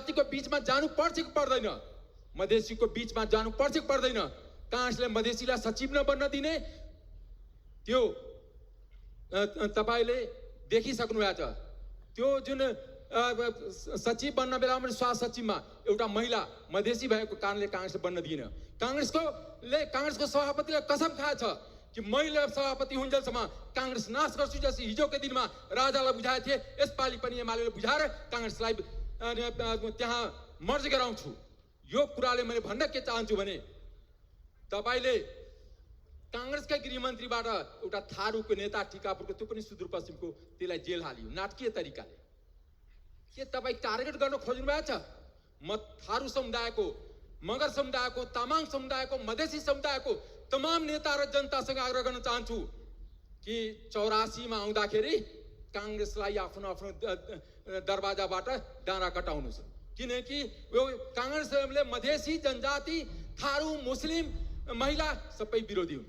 जनजातिको बीचमा जानु पर्छ कि पर्दैन, मधेसीको बीचमा जानु पर्छ कि पर्दैन, काङ्ग्रेसले मधेसीलाई सचिव नबन्न दिने त्यो तपाईले देखिसक्नु भएको छ। त्यो जुन सचिव बन्न बेलामा स्वास्थ्य सचिवमा एउटा महिला मधेसी भएको कारणले काङ्ग्रेसले बन्न दिएन। काङ्ग्रेसको सभापतिले कसम खाएछ कि महिला सभापति हुन्जेलसम्म काङ्ग्रेस नाश गर्छु, जसरी हिजोकै दिनमा राजालाई बुझाएको थिए, यसपालि पनि एमालेले बुझाएर काङ्ग्रेसलाई त्यहाँ मर्ज गराउँछु। यो कुराले मैले भन्न के चाहन्छु भने तपाईले काङ्ग्रेसका गृहमन्त्रीबाट एउटा थारूको नेता टिकापुरको, त्यो पनि सुदूरपश्चिमको, त्यसलाई जेल हालियो नाटकीय तरिकाले। के तपाईँ टार्गेट गर्न खोज्नु भएको छ? म थारू समुदायको, मगर समुदायको, तामाङ समुदायको, मधेसी समुदायको तमाम नेता र जनतासँग आग्रह गर्न चाहन्छु कि 84मा आउँदाखेरि काङ्ग्रेसलाई आफ्नो आफ्नो दरवाजाबाट डाँडा कटाउनुहोस्, किनकि यो काङ्ग्रेसले मधेसी, जनजाति, थारू, मुस्लिम, महिला सबै विरोधी हुन्।